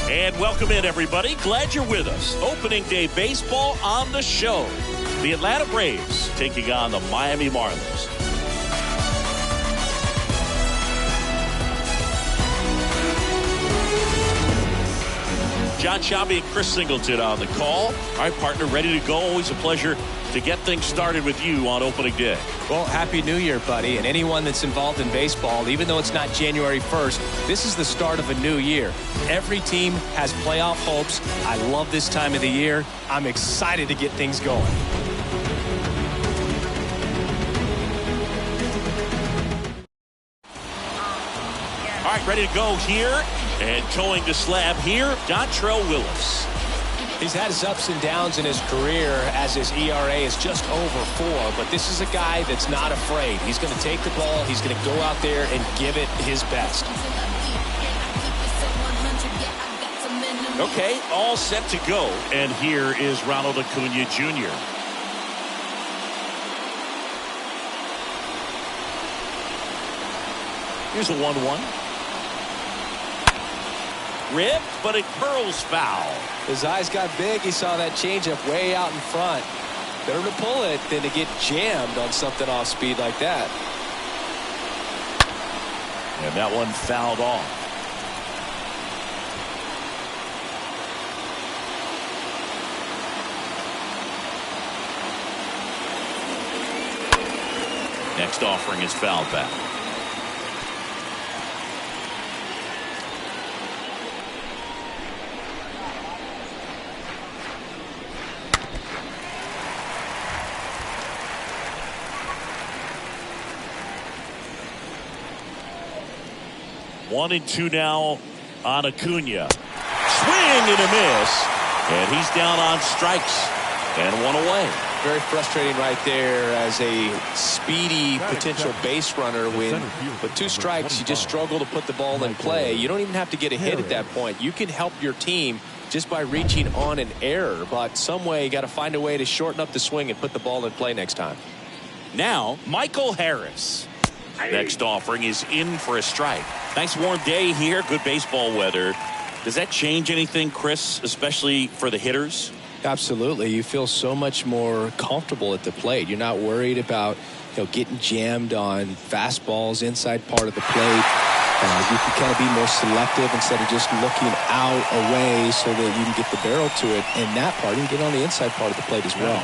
And welcome in, everybody. Glad you're with us. Opening day baseball on the show. The Atlanta Braves taking on the Miami Marlins. John Shabby and Chris Singleton on the call. All right, partner, ready to go. Always a pleasure to get things started with you on opening day. Well, Happy New Year, buddy. And anyone that's involved in baseball, even though it's not January 1st, this is the start of a new year. Every team has playoff hopes. I love this time of the year. I'm excited to get things going. All right, ready to go here. And towing the slab here, Dontrell Willis. He's had his ups and downs in his career as his ERA is just over 4, but this is a guy that's not afraid. He's going to take the ball, he's going to go out there and give it his best. Okay, all set to go. And here is Ronald Acuna Jr. Here's a 1-1. Ripped, but it curls foul. His eyes got big. He saw that changeup way out in front. Better to pull it than to get jammed on something off speed like that. And that one fouled off. Next offering is fouled back. One and two now on Acuna. Swing and a miss. And he's down on strikes. And one away. Very frustrating right there as a speedy potential base runner. When with 2 strikes, you just struggle to put the ball in play. You don't even have to get a hit at that point. You can help your team just by reaching on an error. But some way, you got to find a way to shorten up the swing and put the ball in play next time. Now, Michael Harris. Next offering is in for a strike. Nice warm day here. Good baseball weather. Does that change anything, Chris, especially for the hitters? Absolutely. You feel so much more comfortable at the plate. You're not worried about getting jammed on fastballs inside part of the plate. You can kind of be more selective instead of just looking out away so that you can get the barrel to it. And that part, you can get on the inside part of the plate as well.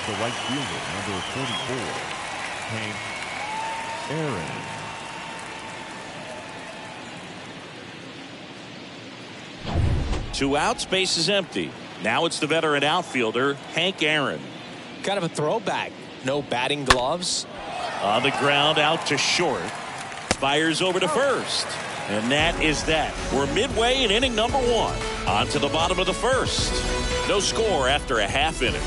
The right fielder, number 44, Hank Aaron. Two outs, base is empty. Now it's the veteran outfielder, Hank Aaron. Kind of a throwback. No batting gloves. On the ground, out to short. Fires over to first. And that is that. We're midway in inning number 1. On to the bottom of the first. No score after a half inning.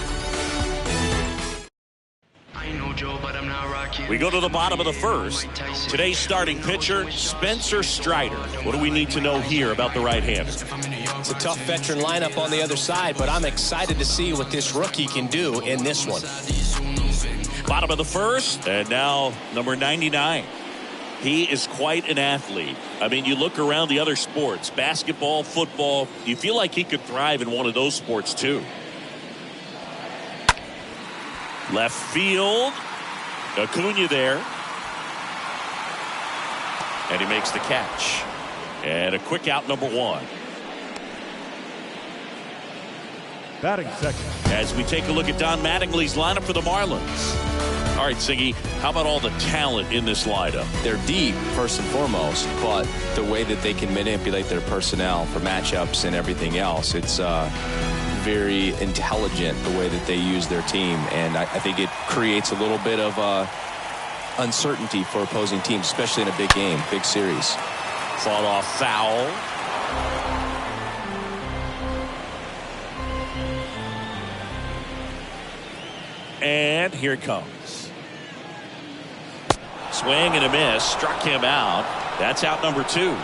We go to the bottom of the first. Today's starting pitcher, Spencer Strider. What do we need to know here about the right-hander? It's a tough veteran lineup on the other side, but I'm excited to see what this rookie can do in this one. Bottom of the first, and now number 99. He is quite an athlete. I mean, you look around the other sports, basketball, football, you feel like he could thrive in one of those sports too. Left field. Acuna there. And he makes the catch. And a quick out, number 1. Batting second. As we take a look at Don Mattingly's lineup for the Marlins. All right, Siggy, how about all the talent in this lineup? They're deep, first and foremost, but the way that they can manipulate their personnel for matchups and everything else, it's very intelligent the way that they use their team, and I think it creates a little bit of uncertainty for opposing teams, especially in a big game, big series. Fought off foul. And here it comes. Swing and a miss, struck him out. That's out number 2.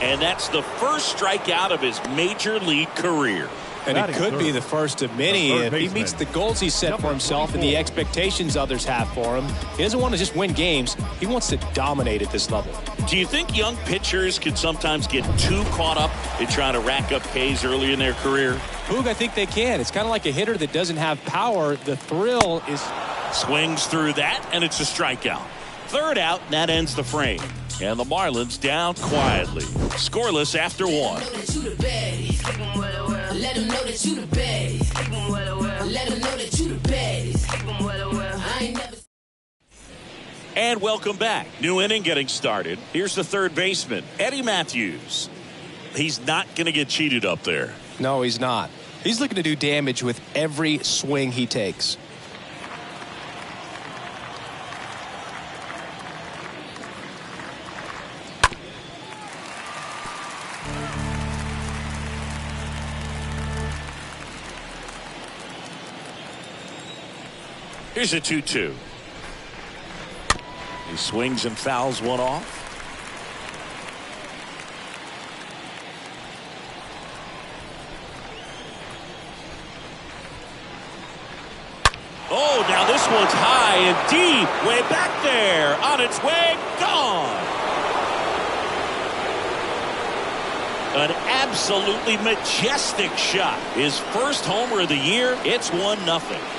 And that's the first strikeout of his major league career. And it could be the first of many if he meets the goals he set for himself and the expectations others have for him. He doesn't want to just win games. He wants to dominate at this level. Do you think young pitchers can sometimes get too caught up in trying to rack up Ks early in their career? Boog, I think they can. It's kind of like a hitter that doesn't have power. The thrill is... Swings through that, and it's a strikeout. Third out, and that ends the frame. And the Marlins down quietly. Scoreless after one. Let them know that you the baddest. Let them know that you the baddest. I ain't never. And welcome back. New inning getting started. Here's the third baseman, Eddie Matthews. He's not going to get cheated up there. No, he's not. He's looking to do damage with every swing he takes. Here's a 2-2. He swings and fouls one off. Oh, now this one's high and deep. Way back there. On its way. Gone. An absolutely majestic shot. His first homer of the year. It's 1-0.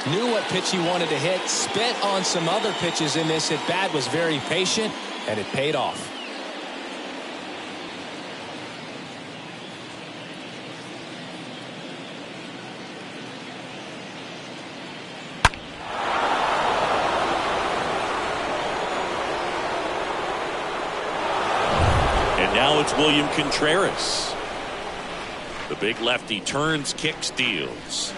Knew what pitch he wanted to hit, spit on some other pitches in this at bat, was very patient, and it paid off. And now it's William Contreras. The big lefty turns, kicks, deals.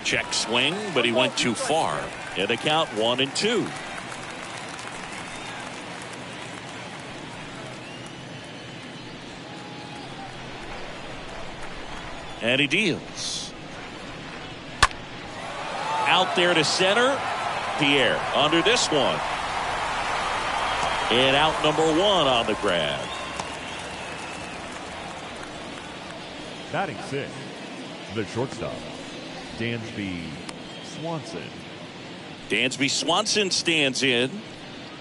Check swing, but he went too far. And a count 1-2. And he deals. Out there to center. Pierre under this one. And out number 1 on the grab. Batting 6, the shortstop, Dansby Swanson. Dansby Swanson stands in.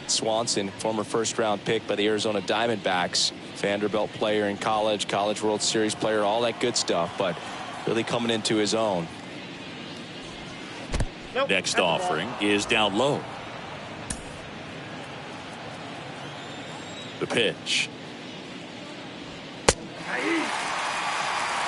Swanson, former first-round pick by the Arizona Diamondbacks, Vanderbilt player in college, College World Series player, all that good stuff, but really coming into his own. Next offering is down low. The pitch.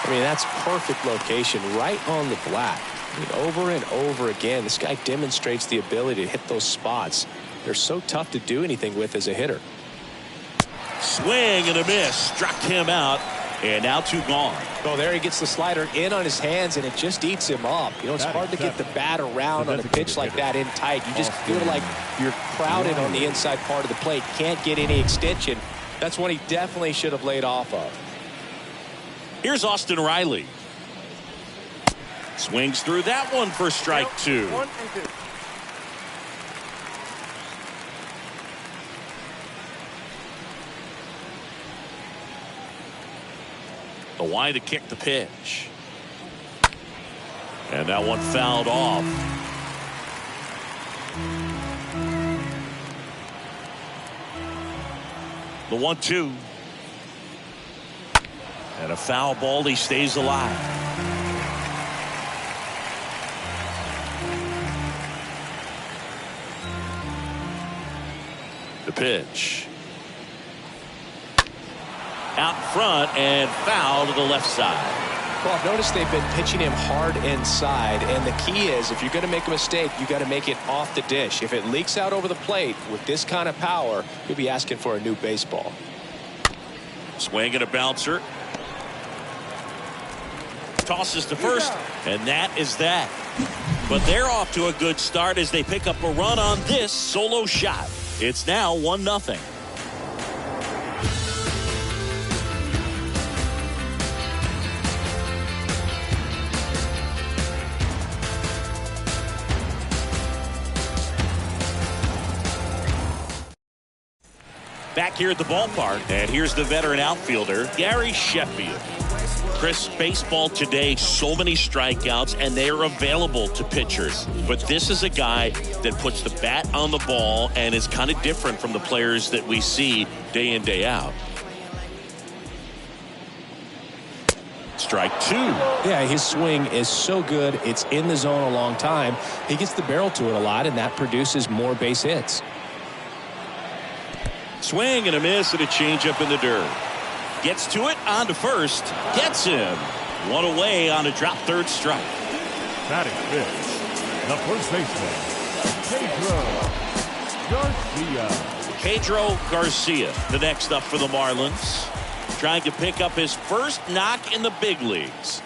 I mean, that's perfect location, right on the black. I mean, over and over again, this guy demonstrates the ability to hit those spots. They're so tough to do anything with as a hitter. Swing and a miss. Struck him out. And now 2 gone. Oh, there he gets the slider in on his hands, and it just eats him up. You know, it's hard to get the bat around on a pitch like that in tight. You just feel like you're crowded on the inside part of the plate. Can't get any extension. That's one he definitely should have laid off of. Here's Austin Riley. Swings through that one for strike 2. 1 and 2. The wide to kick the pitch. And that one fouled off. The 1-2. And a foul ball. He stays alive. The pitch. Out front and foul to the left side. Well, I've noticed they've been pitching him hard inside, and the key is if you're going to make a mistake, you got to make it off the dish. If it leaks out over the plate with this kind of power, you'll be asking for a new baseball. Swing and a bouncer. Tosses to first, and that is that. But they're off to a good start as they pick up a run on this solo shot. It's now 1-0. Back here at the ballpark, and here's the veteran outfielder, Gary Sheffield. Chris, baseball today, so many strikeouts, and they are available to pitchers. But this is a guy that puts the bat on the ball and is kind of different from the players that we see day in, day out. Strike two. Yeah, his swing is so good. It's in the zone a long time. He gets the barrel to it a lot, and that produces more base hits. Swing and a miss and a changeup in the dirt. Gets to it, on to first. Gets him. One away on a drop third strike. Batting fifth, the first baseman, Pedro Garcia. Pedro Garcia, the next up for the Marlins. Trying to pick up his first knock in the big leagues.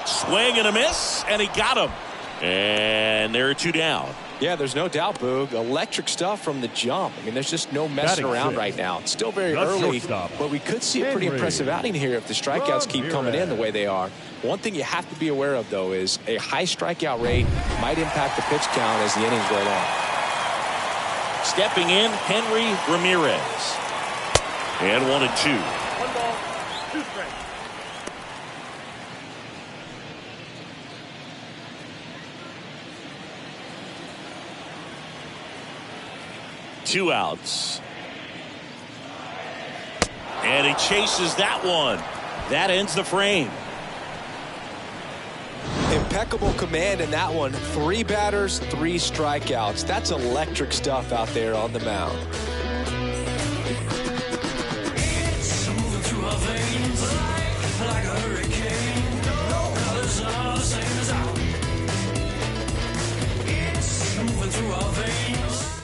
Swing and a miss, and he got him. And there are two down. Yeah, there's no doubt, Boog. Electric stuff from the jump. I mean, there's just no messing around right now. It's still very early, but we could see a pretty impressive outing here if the strikeouts keep coming in the way they are. One thing you have to be aware of, though, is a high strikeout rate might impact the pitch count as the innings go along. Stepping in, Henry Ramirez. And 1-2. 1 ball, 2 strikes. Two outs. And he chases that one. That ends the frame. Impeccable command in that one. 3 batters, 3 strikeouts. That's electric stuff out there on the mound. It's moving through our veins like a hurricane. No colors are the same as ours. It's moving through our veins.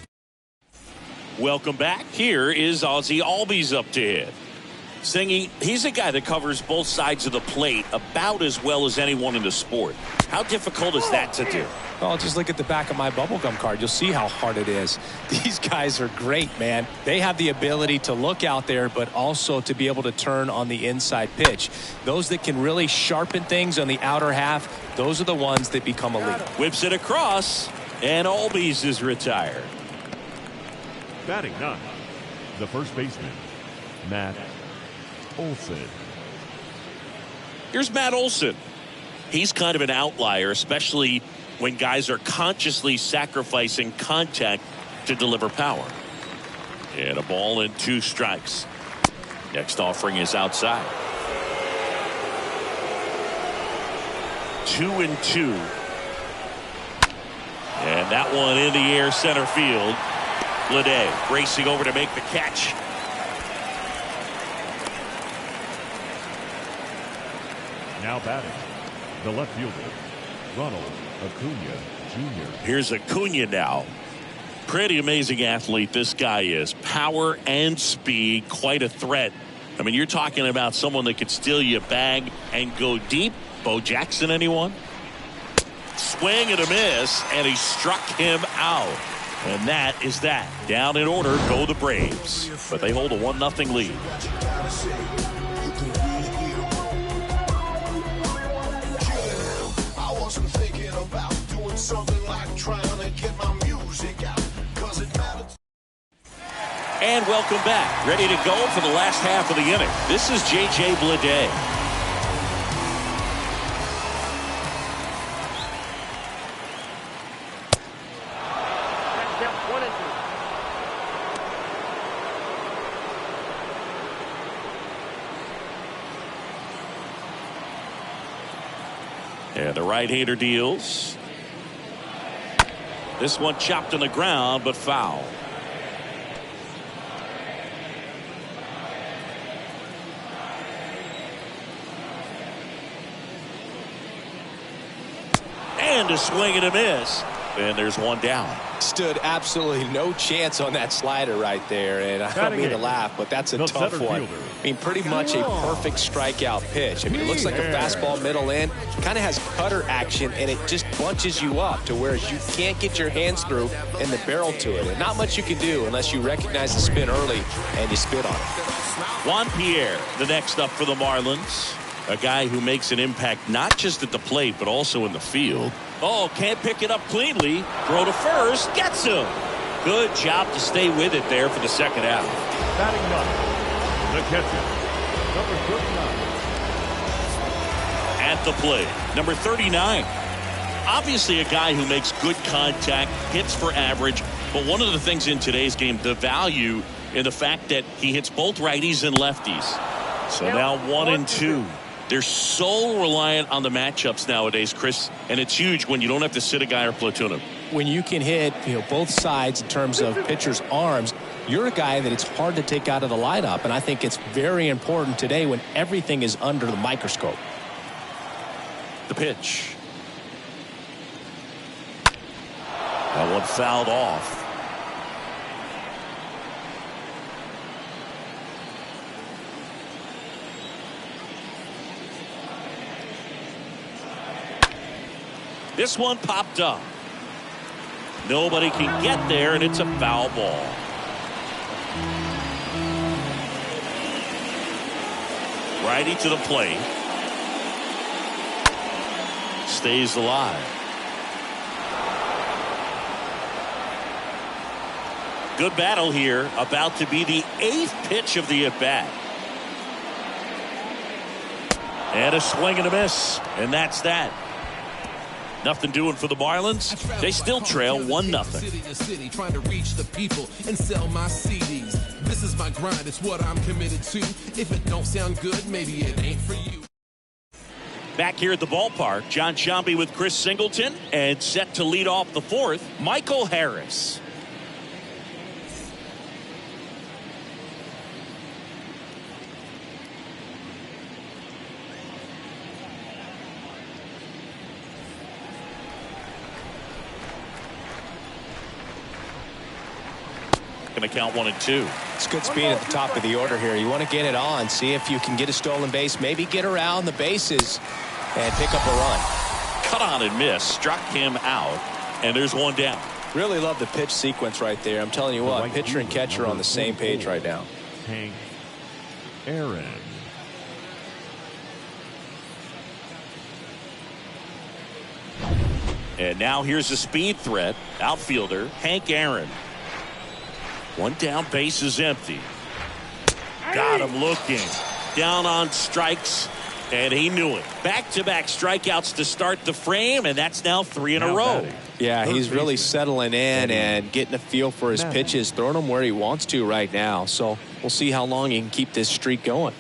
Welcome back. Here is Ozzie Albies up to hit. Singy, he's a guy that covers both sides of the plate about as well as anyone in the sport. How difficult is that to do? Well, just look at the back of my bubblegum card. You'll see how hard it is. These guys are great, man. They have the ability to look out there, but also to be able to turn on the inside pitch. Those that can really sharpen things on the outer half, those are the ones that become elite. Whips it across, and Albies is retired. Batting ninth, the first baseman, Matt Olson. Here's Matt Olson. He's kind of an outlier, especially when guys are consciously sacrificing contact to deliver power. And a ball and 2 strikes. Next offering is outside. 2-2. And that one in the air center field. Lede racing over to make the catch. Now batting, the left fielder, Ronald Acuna Jr. Here's Acuna now. Pretty amazing athlete this guy is. Power and speed, quite a threat. I mean, you're talking about someone that could steal you a bag and go deep. Bo Jackson, anyone? Swing and a miss, and he struck him out. And that is that. Down in order go the Braves. But they hold a 1-0 lead. I wasn't thinking about doing something like trying to get my music out, 'cause it matters. And welcome back. Ready to go for the last half of the inning. This is J.J. Bleday. Step 1 and 2. And the right-hander deals. This one chopped on the ground, but foul. And a swing and a miss. And there's one down. Stood absolutely no chance on that slider right there. And I don't mean to laugh, but that's a tough one. I mean, pretty much a perfect strikeout pitch. I mean, it looks like a fastball middle in. Kind of has cutter action, and it just bunches you up to where you can't get your hands through and the barrel to it. And not much you can do unless you recognize the spin early and you spit on it. Juan Pierre, the next up for the Marlins. A guy who makes an impact not just at the plate, but also in the field. Oh, can't pick it up cleanly. Throw to first. Gets him. Good job to stay with it there for the second out. Batting ninth, the catcher, number 39. At the plate, number 39. Obviously a guy who makes good contact, hits for average. But one of the things in today's game, the value in the fact that he hits both righties and lefties. So now 1-2. They're so reliant on the matchups nowadays, Chris, and it's huge when you don't have to sit a guy or platoon him. When you can hit, both sides in terms of pitchers' arms, you're a guy that it's hard to take out of the lineup, and I think it's very important today when everything is under the microscope. The pitch. That one fouled off. This one popped up. Nobody can get there, and it's a foul ball. Righty to the plate. Stays alive. Good battle here. About to be the 8th pitch of the at-bat. And a swing and a miss. And that's that. Nothing doing for the Marlins. They still trail 1-0. City to city, trying to reach the people and sell my CDs. This is my grind. It's what I'm committed to. If it don't sound good, maybe it ain't for you. Back here at the ballpark, John Sciambi with Chris Singleton, and set to lead off the 4th, Michael Harris. Going to count 1-2. It's good speed at the top of the order here. You want to get it on, see if you can get a stolen base, maybe get around the bases and pick up a run. Cut on and miss, struck him out, and there's one down. Really love the pitch sequence right there. I'm telling you what, pitcher and catcher on the same page right now. Hank Aaron. And now here's a speed threat, outfielder Hank Aaron. One down, base is empty. Got him looking. Down on strikes, and he knew it. Back-to-back strikeouts to start the frame, and that's now 3 in a row. Yeah, he's really settling in and getting a feel for his pitches, throwing them where he wants to right now. So we'll see how long he can keep this streak going.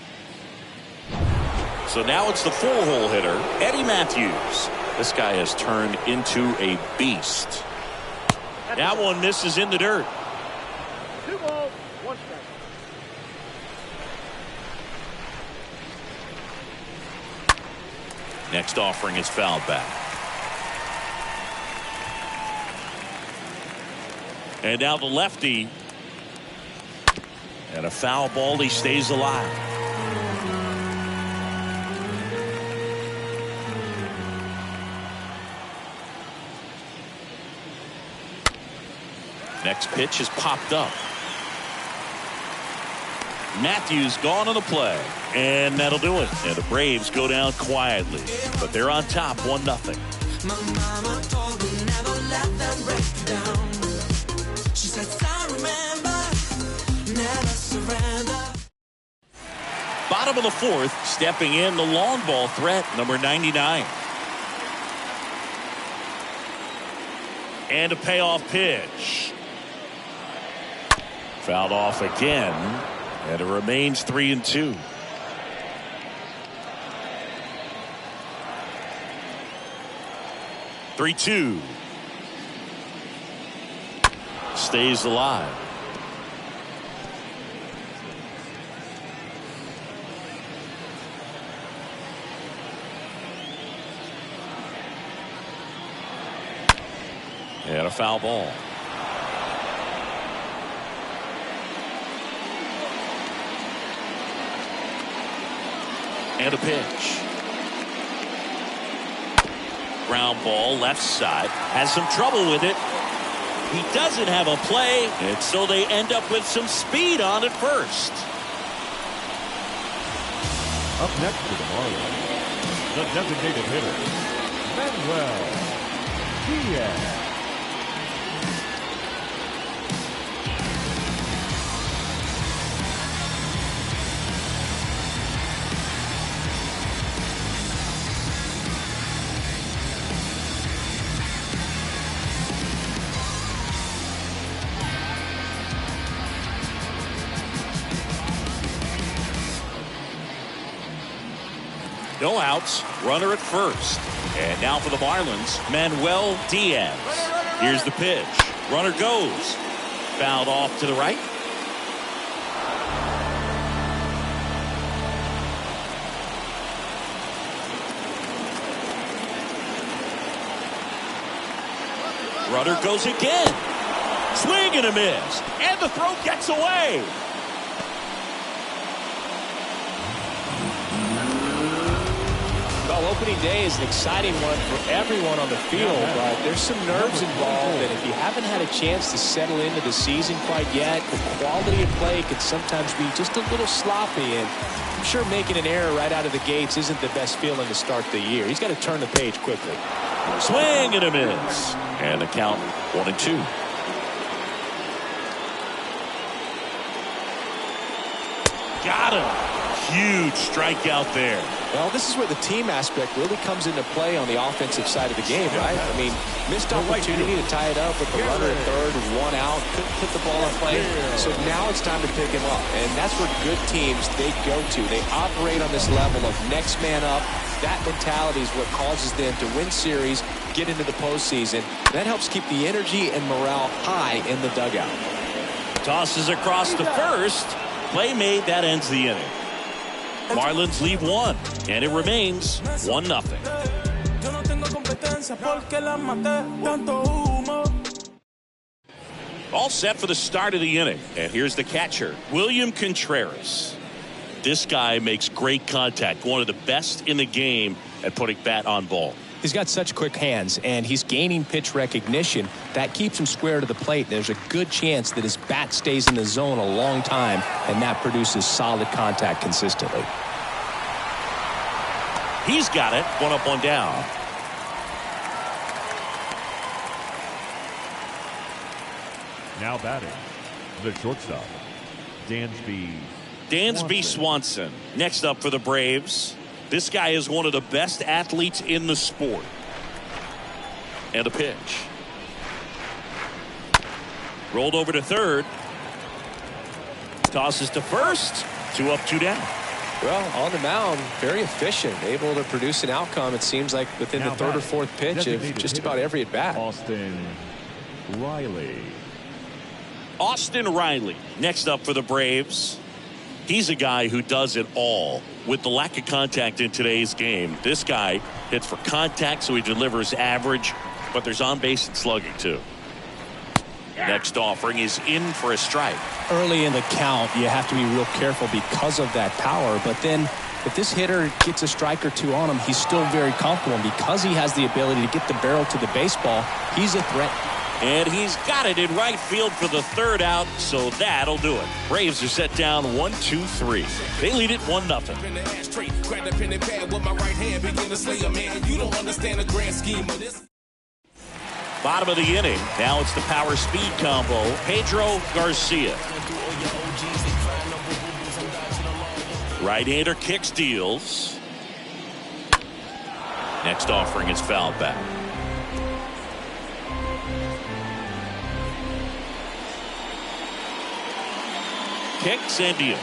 So now it's the 4-hole hitter, Eddie Matthews. This guy has turned into a beast. That one misses in the dirt. 2 balls, 1 strike. Next offering is fouled back. And now the lefty. And a foul ball. He stays alive. Next pitch is popped up. Matthews gone on the play, and that'll do it. And the Braves go down quietly, but they're on top 1-0. My mama told me never let them break you down. She said, I remember, never surrender. Bottom of the 4th, stepping in the long ball threat, number 99. And a payoff pitch. Fouled off again, and it remains 3-2. Three-two. Stays alive. And a foul ball. And a pitch. Ground ball, left side. Has some trouble with it. He doesn't have a play, and so they end up with some speed on at first. Up next for the Marlins, the designated hitter, Manuel Diaz. No outs, runner at first. And now for the Marlins, Manuel Diaz. Here's the pitch. Runner goes. Fouled off to the right. Runner goes again. Swing and a miss. And the throw gets away. Well, opening day is an exciting one for everyone on the field, but there's some nerves involved, and if you haven't had a chance to settle into the season quite yet, the quality of play can sometimes be just a little sloppy, and I'm sure making an error right out of the gates isn't the best feeling to start the year. He's got to turn the page quickly. Swing and a miss. And the count 1-2. Got him. Huge strikeout there. Well, this is where the team aspect really comes into play on the offensive side of the game, right? I mean, missed opportunity to tie it up with the runner at third, one out, couldn't put the ball in play. So now it's time to pick him up. And that's where good teams, they go to. They operate on this level of next man up. That mentality is what causes them to win series, get into the postseason. That helps keep the energy and morale high in the dugout. Tosses across the first. Play made, that ends the inning. Marlins lead 1, and it remains 1-0. All set for the start of the inning, and here's the catcher, William Contreras. This guy makes great contact, one of the best in the game at putting bat on ball. He's got such quick hands, and he's gaining pitch recognition. That keeps him square to the plate. There's a good chance that his bat stays in the zone a long time, and that produces solid contact consistently. He's got it. 1 up, 1 down. Now batting, the shortstop, Dansby Swanson. Next up for the Braves. This guy is one of the best athletes in the sport. And a pitch. Rolled over to third. Tosses to first. 2 up, 2 down. Well, on the mound, very efficient, able to produce an outcome, it seems like, within the third or fourth pitch of just about every at-bat. Austin Riley. Austin Riley. Next up for the Braves. He's a guy who does it all. With the lack of contact in today's game, this guy hits for contact, so he delivers average, but there's on-base and slugging, too. Next offering is in for a strike. Early in the count, you have to be real careful because of that power, but then if this hitter gets a strike or two on him, he's still very comfortable, and because he has the ability to get the barrel to the baseball, he's a threat. And he's got it in right field for the third out, so that'll do it. Braves are set down 1-2-3. They lead it 1-0. Bottom of the inning. Now it's the power speed combo. Pedro Garcia. Right-hander kicks, deals. Next offering is fouled back. Kicks and deals.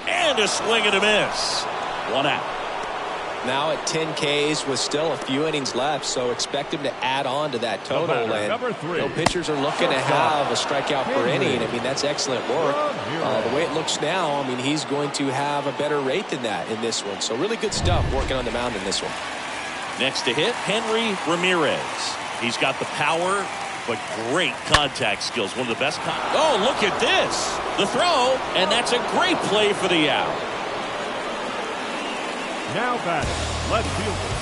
And a swing and a miss. 1 out. Now at 10 Ks with still a few innings left, so expect him to add on to that total. Number 3. Pitchers are looking to have a strikeout per inning. I mean, that's excellent work. The way it looks now, I mean, he's going to have a better rate than that in this one. So really good stuff working on the mound in this one. Next to hit, Henry Ramirez. He's got the power, but great contact skills. One of the best. Oh, look at this. The throw, and that's a great play for the out. Now batting, left fielder,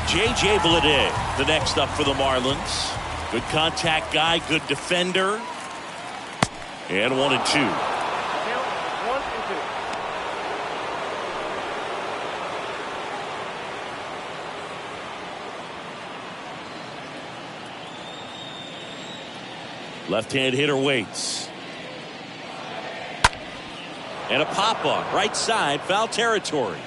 J.J. Bleday, the next up for the Marlins. Good contact guy, good defender. And 1-2. Count 1 and 2. Left-hand hitter waits. And a pop-up, right side, foul territory.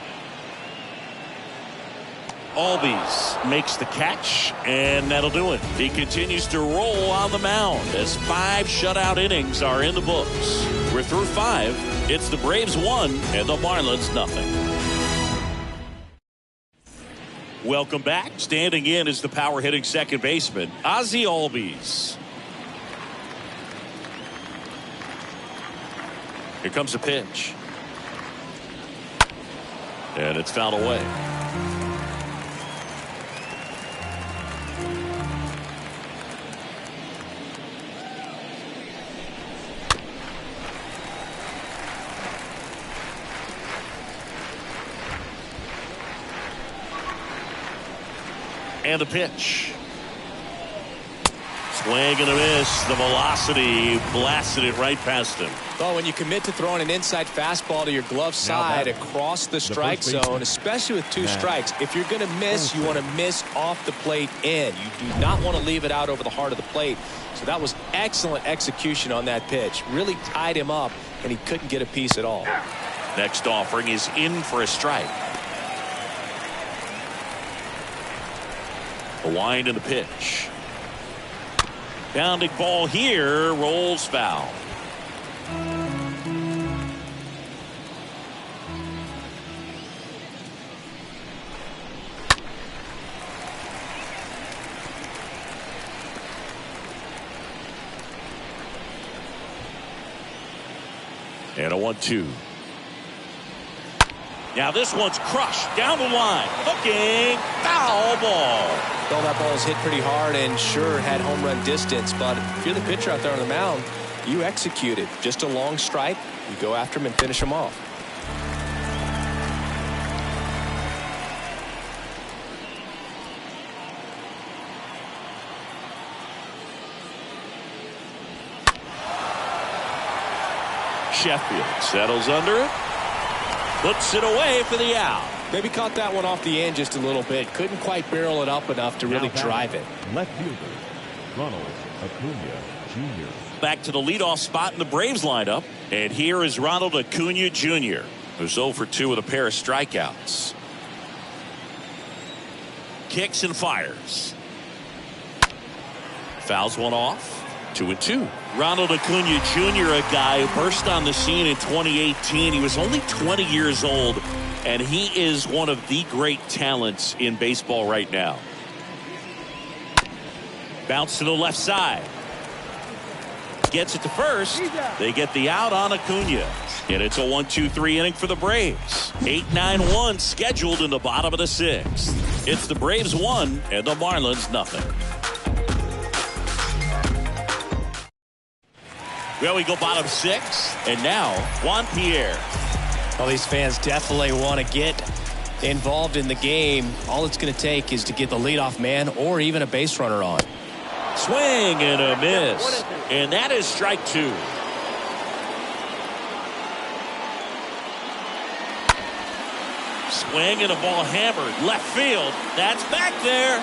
Albies makes the catch, and that'll do it. He continues to roll on the mound as 5 shutout innings are in the books. We're through 5. It's the Braves 1 and the Marlins nothing. Welcome back. Standing in is the power hitting second baseman, Ozzie Albies. Here comes a pitch. And it's fouled away. And a pitch. Swing and a miss. The velocity blasted it right past him. Well, when you commit to throwing an inside fastball to your glove side across the strike zone, especially with 2 strikes, if you're going to miss, you want to miss off the plate in. You do not want to leave it out over the heart of the plate. So that was excellent execution on that pitch. Really tied him up, and he couldn't get a piece at all. Next offering is in for a strike. The wind and the pitch. Bounding ball here, rolls foul. And a 1-2. Now this one's crushed down the line. Looking, foul ball. Well, that ball was hit pretty hard and sure had home run distance, but if you're the pitcher out there on the mound, you execute it. Just a long strike. You go after him and finish him off. Sheffield settles under it. Puts it away for the out. Maybe caught that one off the end just a little bit. Couldn't quite barrel it up enough to really drive it. left fielder, Ronald Acuna Jr. Back to the leadoff spot in the Braves lineup. And here is Ronald Acuna Jr., who's 0 for 2 with a pair of strikeouts. Kicks and fires. Fouls one off. 2-2. Ronald Acuna Jr., a guy who burst on the scene in 2018. He was only 20 years old, and he is one of the great talents in baseball right now. Bounce to the left side. Gets it to first. They get the out on Acuna. And it's a 1-2-3 inning for the Braves. 8-9-1 scheduled in the bottom of the 6th. It's the Braves 1 and the Marlins nothing. Well, we go bottom 6, and now Juan Pierre. Well, these fans definitely want to get involved in the game. All it's going to take is to get the leadoff man or even a base runner on. Swing and a miss. And that is strike 2. Swing and a ball hammered left field. That's back there.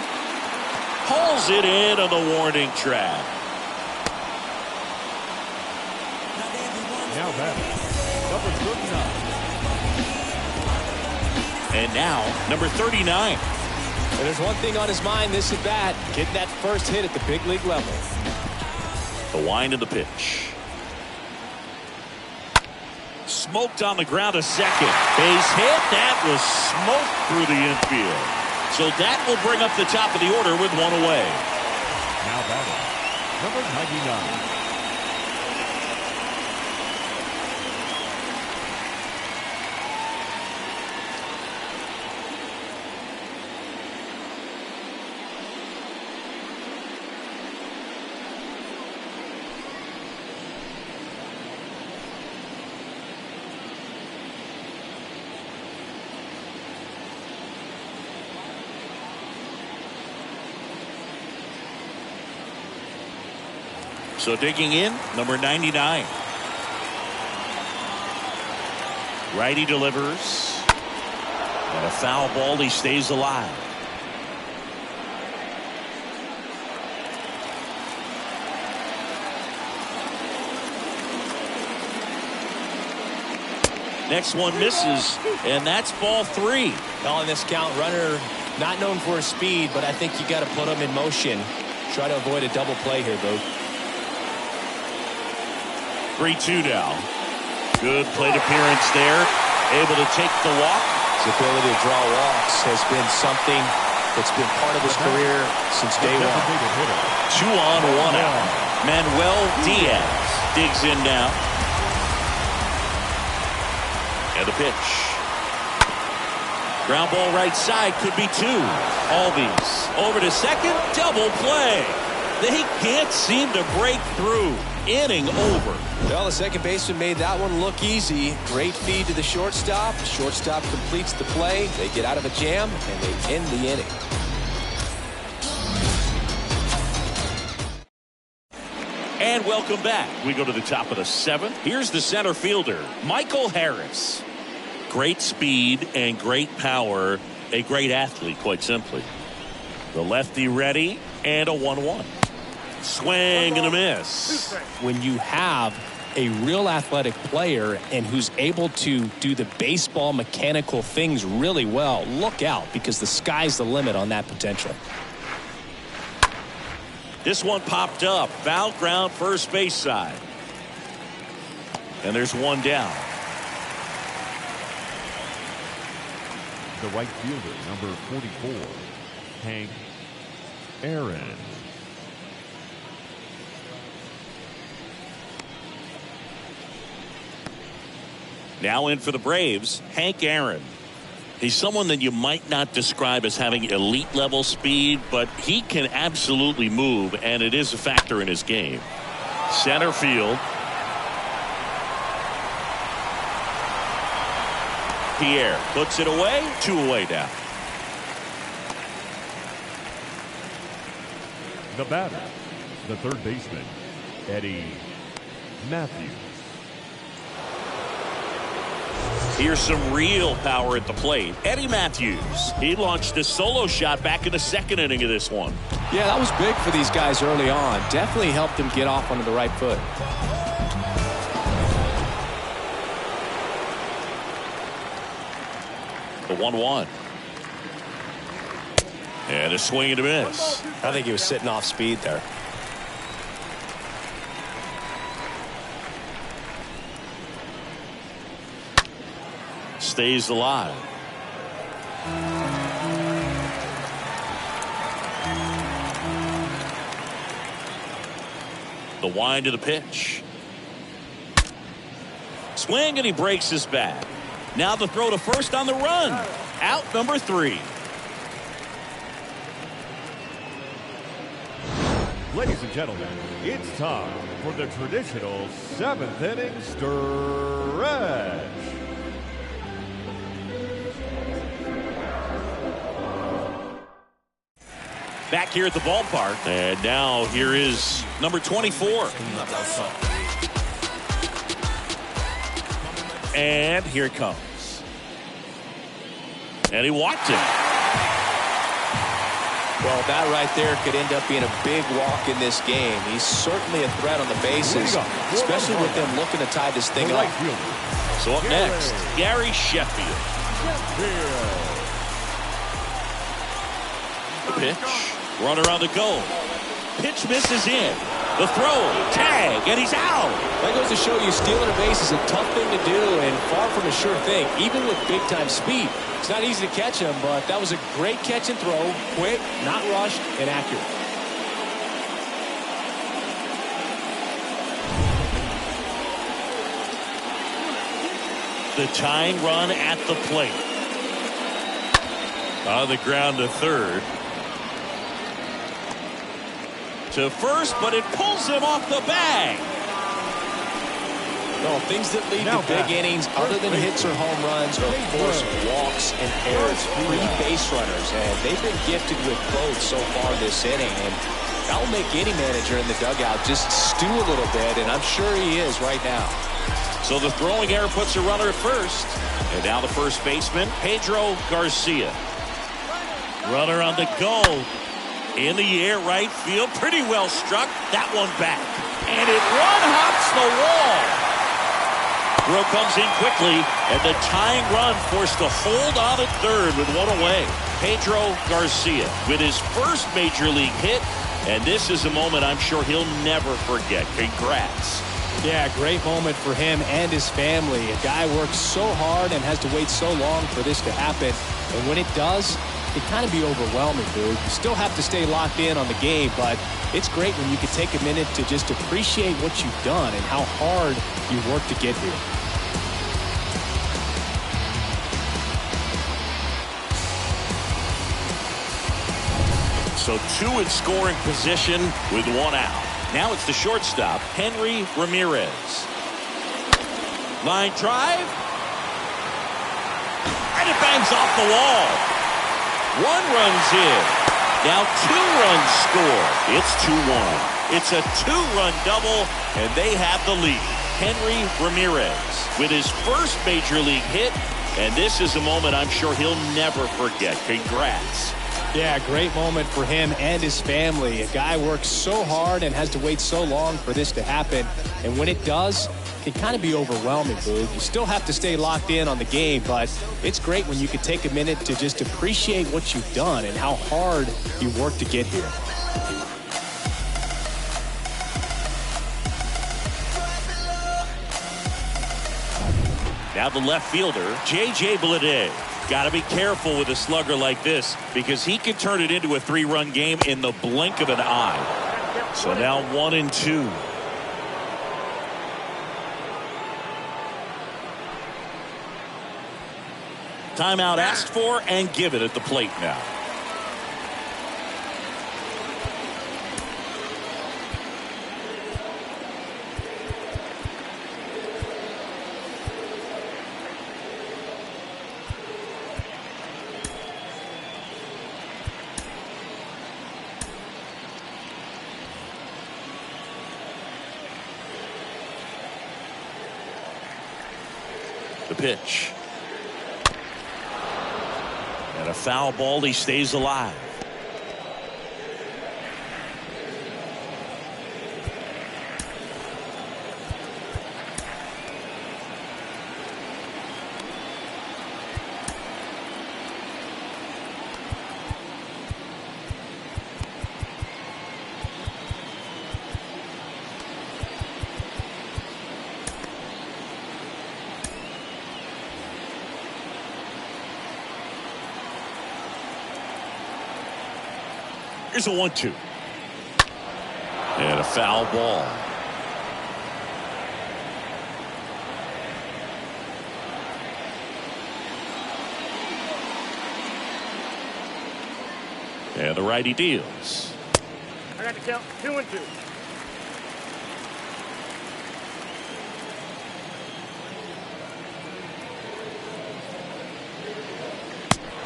Pulls it in on the warning track. Now batting, number 39. And now, number 39. And there's one thing on his mind this at bat, getting that first hit at the big league level. The wind of the pitch. Smoked on the ground a second. Base hit. That was smoked through the infield. So that will bring up the top of the order with one away. Now batting, number 99. So digging in, number 99. Righty delivers. And a foul ball. He stays alive. Next one misses, and that's ball 3. On this count, runner not known for his speed, but I think you got to put him in motion. Try to avoid a double play here, Boo. 3-2 now. Good plate appearance there. Able to take the walk. His ability to draw walks has been something that's been part of his career since day one. 2 on, 1 out. Manuel Diaz digs in now. And the pitch. Ground ball right side, could be 2. Albies over to second, double play. They can't seem to break through. Inning over. Well, the second baseman made that one look easy. Great feed to the shortstop. Shortstop completes the play. They get out of a jam, and they end the inning. And welcome back. We go to the top of the 7th. Here's the center fielder, Michael Harris. Great speed and great power. A great athlete, quite simply. The lefty ready, and a 1-1. Swing and a miss. When you have a real athletic player and who's able to do the baseball mechanical things really well, look out, because the sky's the limit on that potential. This one popped up. Foul ground, first base side. And there's one down. The right fielder, number 44, Hank Aaron. Now in for the Braves, Hank Aaron. He's someone that you might not describe as having elite level speed, but he can absolutely move, and it is a factor in his game. Center field. Pierre puts it away, 2 away now. The batter, the third baseman, Eddie Matthews. Here's some real power at the plate. Eddie Matthews. He launched a solo shot back in the second inning of this one. Yeah, that was big for these guys early on. Definitely helped them get off onto the right foot. The 1-1. And a swing and a miss. I think he was sitting off speed there. Stays alive. The wind to the pitch. Swing, and he breaks his bat. Now the throw to first on the run. Out number 3. Ladies and gentlemen, it's time for the traditional 7th inning stretch. Back here at the ballpark. And now here is number 24. And here it comes. And he walked him. Well, that right there could end up being a big walk in this game. He's certainly a threat on the bases, especially with them looking to tie this thing up. So up next, Gary Sheffield. The pitch. Runner on the go. Pitch misses in. The throw. Tag. And he's out. That goes to show you stealing a base is a tough thing to do and far from a sure thing, even with big-time speed. It's not easy to catch him, but that was a great catch and throw. Quick, not rushed, and accurate. The tying run at the plate. On the ground to third. To first, but it pulls him off the bag. No, things that lead to big innings, other than hits or home runs, are, of course, walks and errors, 3 base runners. And they've been gifted with both so far this inning. And That will make any manager in the dugout just stew a little bit, and I'm sure he is right now. So the throwing error puts a runner at first. And now the first baseman, Pedro Garcia. Runner on the go. In the air, right field. Pretty well struck. That one back. And it one-hops the wall. Throw comes in quickly, and the tying run forced to hold on at third with one away. Pedro Garcia with his first major league hit, and this is a moment I'm sure he'll never forget. Congrats. Yeah, great moment for him and his family. A guy works so hard and has to wait so long for this to happen. And when it does, it kind of be overwhelming, dude. You still have to stay locked in on the game, but it's great when you can take a minute to just appreciate what you've done and how hard you worked to get here. So two in scoring position with one out. Now it's the shortstop, Henry Ramirez. Line drive. And it bangs off the wall. One run's in. Now 2 runs score. It's 2-1. It's a 2-run double, and they have the lead. Henry Ramirez with his first major league hit, and this is a moment I'm sure he'll never forget. Congrats. Yeah, great moment for him and his family. A guy works so hard and has to wait so long for this to happen. And when it does, it can kind of be overwhelming, Boog. You still have to stay locked in on the game, but it's great when you can take a minute to just appreciate what you've done and how hard you worked to get here. Now the left fielder, J.J. Bleday. Got to be careful with a slugger like this because he can turn it into a 3-run game in the blink of an eye. So now 1-2. Timeout asked for and given at the plate now. The pitch. And a foul ball. He stays alive. Here's a 1-2. And a foul ball. And the righty deals. I got to count 2-2.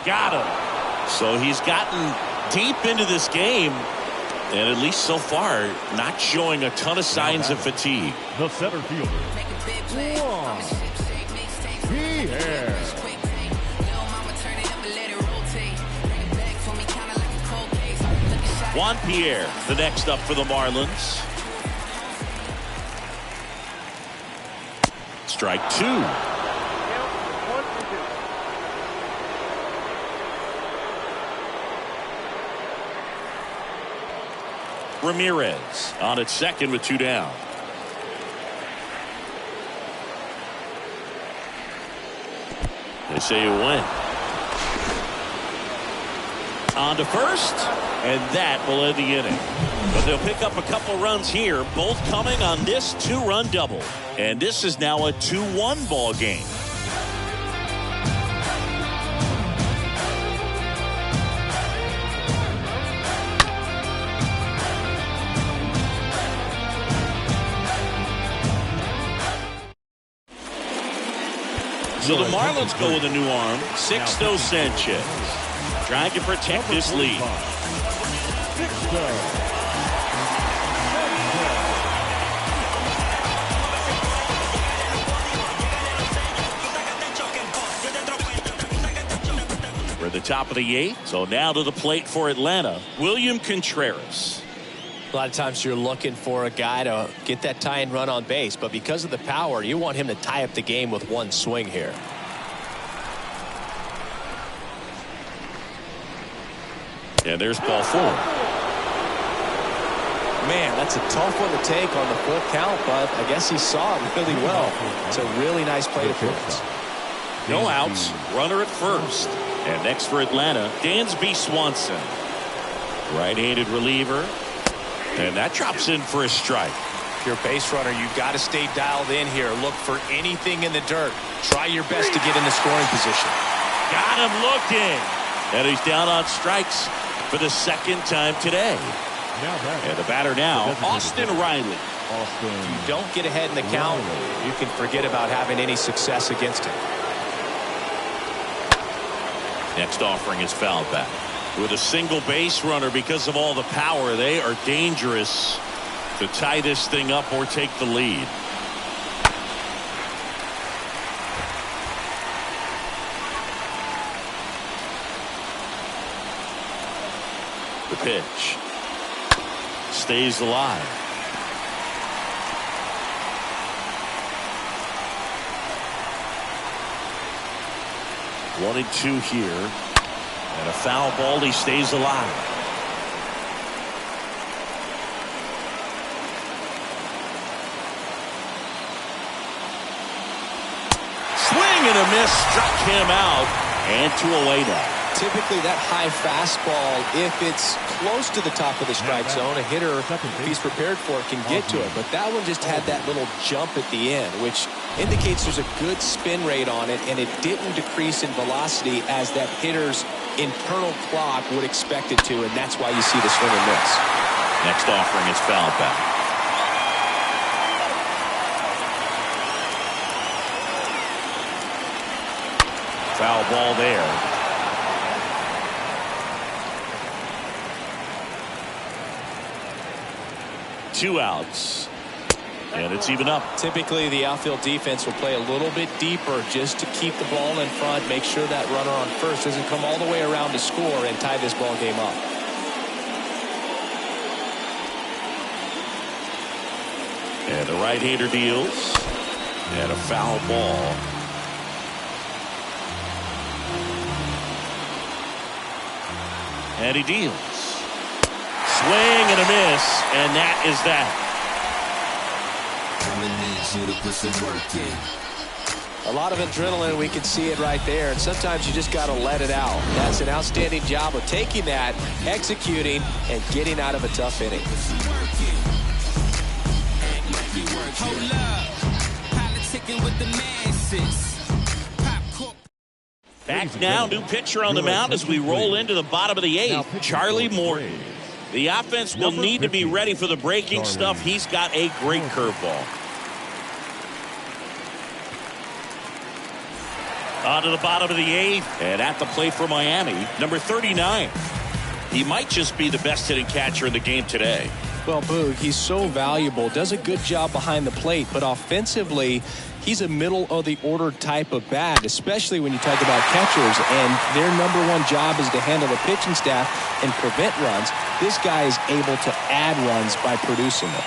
Got him. So he's gotten deep into this game, and at least so far, not showing a ton of signs of fatigue. The center fielder, Juan Pierre. Juan Pierre, the next up for the Marlins. Strike 2. Count 1-2. Ramirez on at second with 2 down. They say you win. On to first, and that will end the inning. But they'll pick up a couple runs here, both coming on this 2-run double. And this is now a 2-1 ball game. So the Marlins go with a new arm, Sixto Sanchez, trying to protect this lead. Sixto. the top of the 8th. So now to the plate for Atlanta, William Contreras. A lot of times you're looking for a guy to get that tying run on base, but because of the power, you want him to tie up the game with one swing here. And there's ball 4. Man, that's a tough one to take on the full count, but I guess he saw it really well. It's a really nice plate appearance. No outs, runner at first. And next for Atlanta, Dansby Swanson. Right-handed reliever. And that drops in for a strike. If you're a base runner, you've got to stay dialed in here. Look for anything in the dirt. Try your best to get in the scoring position. Got him looking. And he's down on strikes for the second time today. And the batter now, Austin Riley. If you don't get ahead in the count, you can forget about having any success against him. Next offering is fouled back. With a single base runner, because of all the power, they are dangerous to tie this thing up or take the lead. The pitch stays alive. One and two here. And a foul ball. He stays alive. Swing and a miss. Struck him out. And 2 away now. Typically that high fastball, if it's close to the top of the strike zone, a hitter, if he's prepared for it, can get to it. But that one just had that little jump at the end, which indicates there's a good spin rate on it, and it didn't decrease in velocity as that hitter's internal clock would expect it to, and that's why you see the swing and miss. Next offering is fouled back. Foul ball there. Two outs. And it's even up. Typically the outfield defense will play a little bit deeper just to keep the ball in front, make sure that runner on first doesn't come all the way around to score and tie this ball game up. And the right-hander deals. And a foul ball. And he deals. Swing and a miss, and that is that. A lot of adrenaline, we can see it right there, and sometimes you just got to let it out. That's an outstanding job of taking that, executing, and getting out of a tough inning. Back now, new pitcher on the mound as we roll into the bottom of the 8th, Charlie Morton. The offense will need to be ready for the breaking stuff. He's got a great curveball. On to the bottom of the 8th, and at the plate for Miami, number 39. He might just be the best hitting catcher in the game today. Well, Boog, he's so valuable, does a good job behind the plate, but offensively, he's a middle-of-the-order type of bat, especially when you talk about catchers, and their number one job is to handle the pitching staff and prevent runs. This guy is able to add runs by producing them.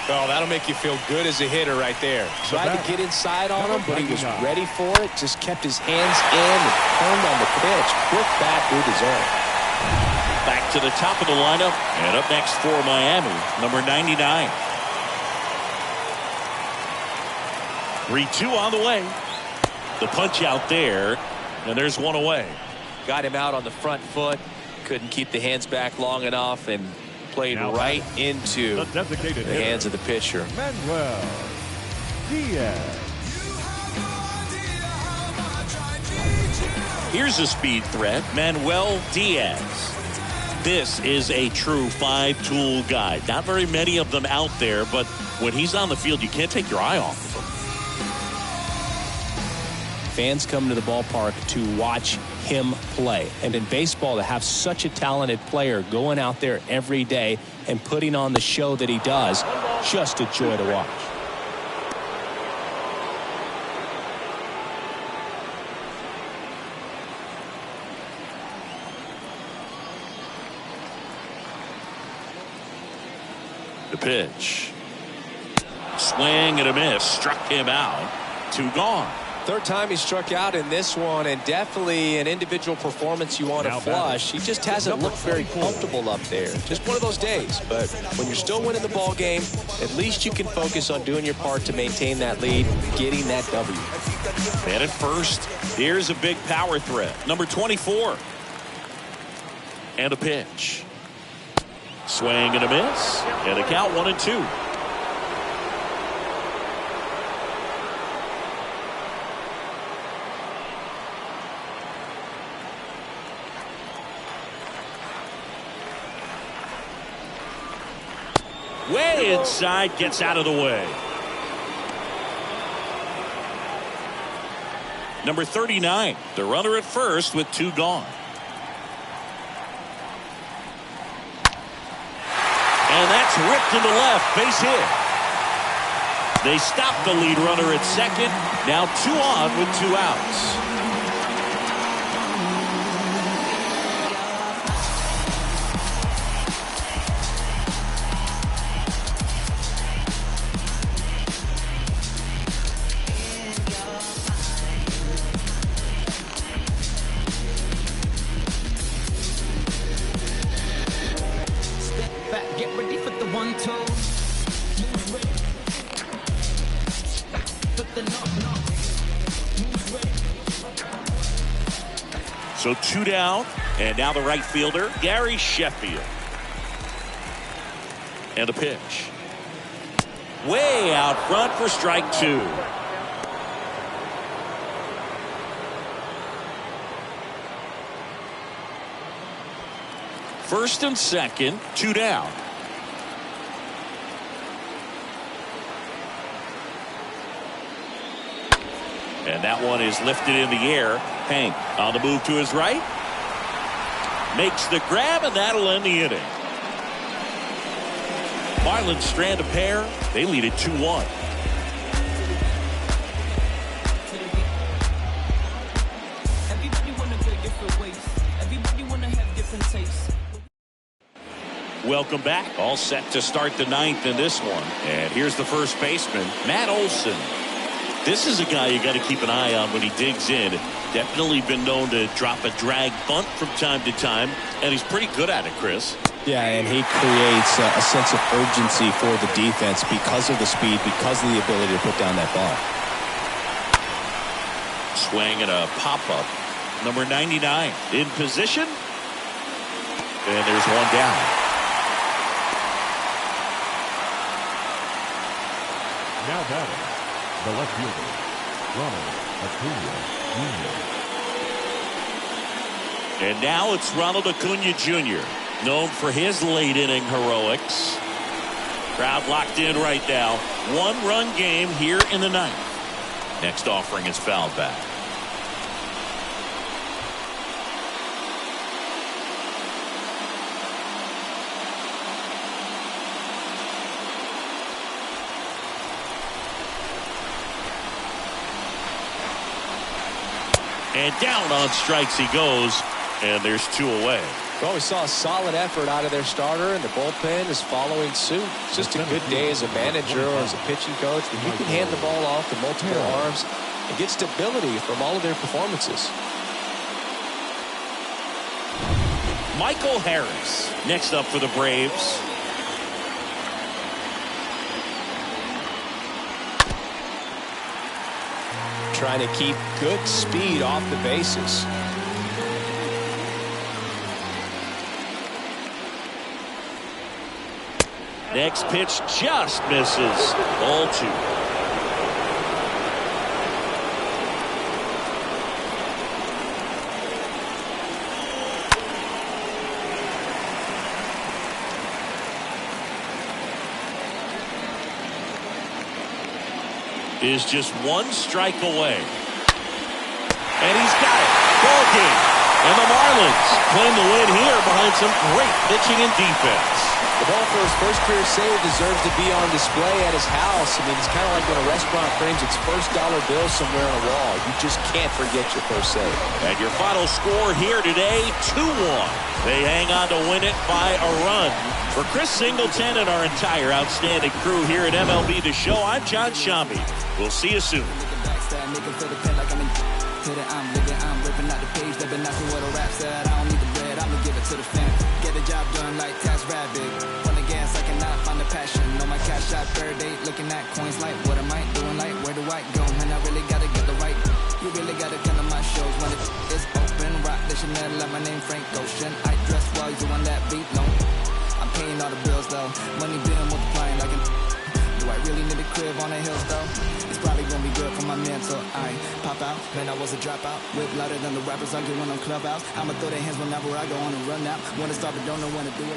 Oh, that'll make you feel good as a hitter right there. Tried to get inside on him, but he was ready for it, just kept his hands in and turned on the pitch. Quick bat through the zone. Back to the top of the lineup, and up next for Miami, number 99. 3-2 on the way. The punch out there, and there's one away. Got him out on the front foot, couldn't keep the hands back long enough, and played right into the hands of the pitcher. Manuel Diaz. Here's a speed threat, Manuel Diaz. This is a true five-tool guy. Not very many of them out there, but when he's on the field, you can't take your eye off of him. Fans come to the ballpark to watch him play. And in baseball, to have such a talented player going out there every day and putting on the show that he does, just a joy to watch. The pitch. Swing and a miss. Struck him out. 2 gone. Third time he struck out in this one, and definitely an individual performance you want to flush. He just hasn't looked very comfortable up there. Just one of those days. But when you're still winning the ball game, at least you can focus on doing your part to maintain that lead, getting that W. And at first, here's a big power threat. Number 24. And a pitch. Swing and a miss. And a count 1-2. Way inside, gets out of the way. Number 39, the runner at first with 2 gone. And that's ripped to the left, base hit. They stop the lead runner at second. Now 2 on with 2 outs. Get ready for the 1-2. So 2 down, and now the right fielder, Gary Sheffield. And a pitch. Way out front for strike 2. First and second, 2 down. And that one is lifted in the air. Hank on the move to his right. Makes the grab, and that'll end the inning. Marlins strand a pair. They lead it 2-1. Everybody wanna go different ways. Everybody wanna have different tastes. Welcome back. All set to start the 9th in this one. And here's the first baseman, Matt Olson. This is a guy you got to keep an eye on when he digs in. Definitely been known to drop a drag bunt from time to time, and he's pretty good at it, Chris. Yeah, and he creates a sense of urgency for the defense because of the speed, because of the ability to put down that ball. Swing and a pop-up. Number 99 in position. And there's 1 down. Now batting, the left fielder, Ronald Acuna Jr. And now it's Ronald Acuna Jr., known for his late inning heroics. Crowd locked in right now. 1-run game here in the 9th. Next offering is fouled back. And down on strikes he goes, and there's 2 away. Well, we saw a solid effort out of their starter, and the bullpen is following suit. It's just a good day as a manager or as a pitching coach when you can hand the ball off to multiple arms and get stability from all of their performances. Michael Harris next up for the Braves. Trying to keep good speed off the bases. Next pitch just misses. Ball 2. Is just 1 strike away. And he's got it. Ball game. And the Marlins claim the win here behind some great pitching and defense. The ball for his first career save deserves to be on display at his house. I mean, it's kind of like when a restaurant frames its first dollar bill somewhere on a wall. You just can't forget your first save. And your final score here today, 2-1. They hang on to win it by a run. For Chris Singleton and our entire outstanding crew here at MLB The Show, I'm John Shambi. We'll see you soon. I'm ripping out the page, they've been asking what a rap said. I don't need the bread, I'ma give it to the fan. Get the job done like Task Rabbit. On the gas, I cannot find the passion. On my cash out, third date, looking at coins like, what am I doing? Like, where do I go? Man, I really gotta get the right. You really gotta come to my shows when it is open. Rock the Chanel, like my name Frank Ocean. I dress well, you on that beat low. I'm paying all the bills though. Money being multiplying like do I really need a crib on the hills though? It's probably gonna be good for my mental. I pop out, man, I was a dropout. Whip louder than the rappers I get when I'm clubhouse. I'ma throw their hands whenever I go on a run out. Wanna start but don't know when to do it.